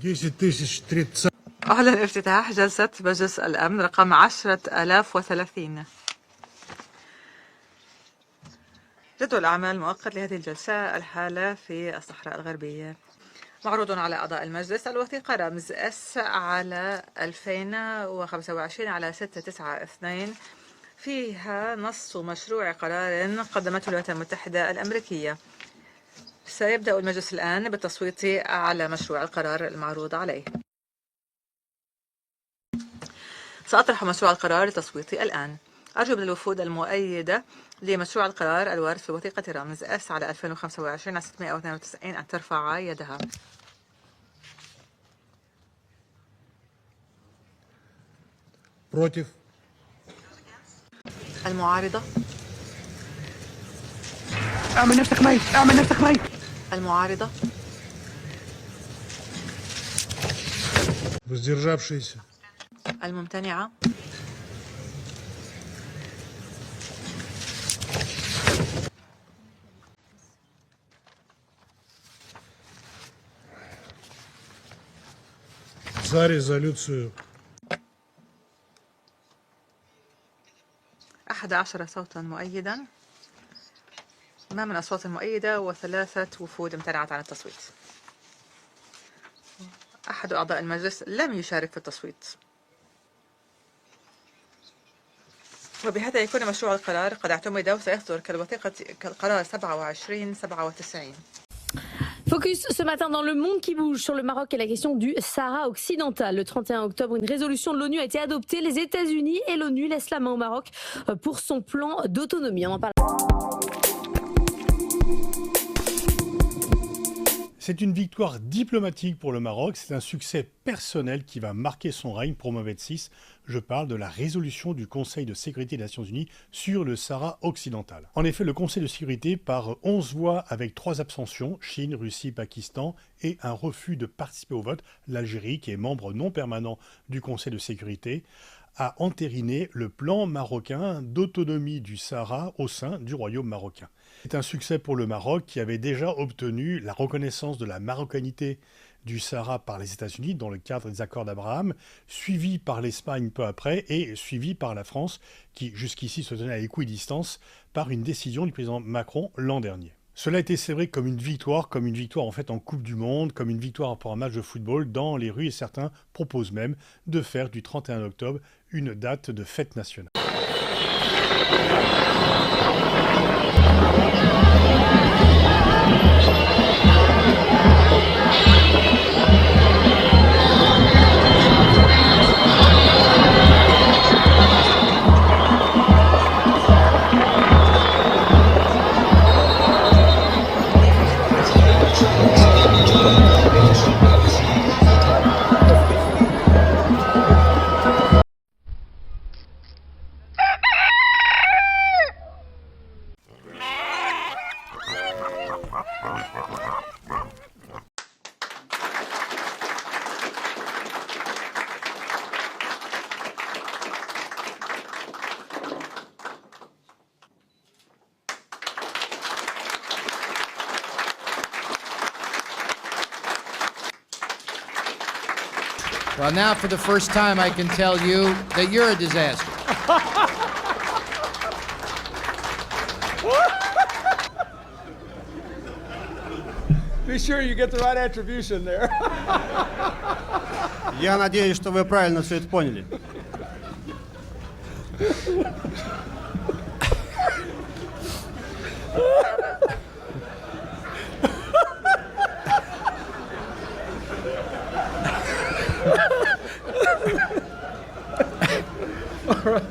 10,030. أعلن افتتاح جلسة مجلس الأمن رقم 10,030. جدول الأعمال المؤقت لهذه الجلسة الحالة في الصحراء الغربية. معروض على أعضاء المجلس الوثيقة رمز S على 2025 على 6/9/2 فيها نص مشروع قرار قدمته الولايات المتحدة الأمريكية. سيبدأ المجلس الآن بالتصويت على مشروع القرار المعروض عليه. سأطرح مشروع القرار لتصويت الآن. أرجو من الوفود المؤيدة لمشروع القرار الوارد في وثيقة رمز S على 2025 على 692 أن ترفع يدها. Против. المعارضة. اعمل نفسك ميت، اعمل نفسك ميت. المعارضة. Воздержавшиеся. الممتنعة. За резолюцию 11 صوتا مؤيدا، ما من أصوات المؤيدة و3 وفود امتنعت عن التصويت. أحد أعضاء المجلس لم يشارك في التصويت. وبهذا يكون مشروع القرار قد اعتمد وسيصدر كالقرار 27/97. Focus ce matin dans le monde qui bouge sur le Maroc et la question du Sahara occidental. Le 31 octobre, une résolution de l'ONU a été adoptée. Les États-Unis et l'ONU laissent la main au Maroc pour son plan d'autonomie. On en parle. C'est une victoire diplomatique pour le Maroc, c'est un succès personnel qui va marquer son règne pour Mohamed VI. Je parle de la résolution du Conseil de sécurité des Nations Unies sur le Sahara occidental. En effet, le Conseil de sécurité, par 11 voix avec 3 abstentions, Chine, Russie, Pakistan, et un refus de participer au vote, l'Algérie, qui est membre non permanent du Conseil de sécurité, a entériné le plan marocain d'autonomie du Sahara au sein du royaume marocain. C'est un succès pour le Maroc qui avait déjà obtenu la reconnaissance de la marocanité du Sahara par les États-Unis dans le cadre des accords d'Abraham, suivi par l'Espagne peu après et suivi par la France qui jusqu'ici se tenait à équidistance par une décision du président Macron l'an dernier. Cela a été célébré comme une victoire en fait en Coupe du Monde, comme une victoire pour un match de football dans les rues et certains proposent même de faire du 31 octobre une date de fête nationale. Well, now for the first time, I can tell you that you're a disaster. Be sure you get the right attribution there. Я надеюсь, что вы правильно все это поняли. All right.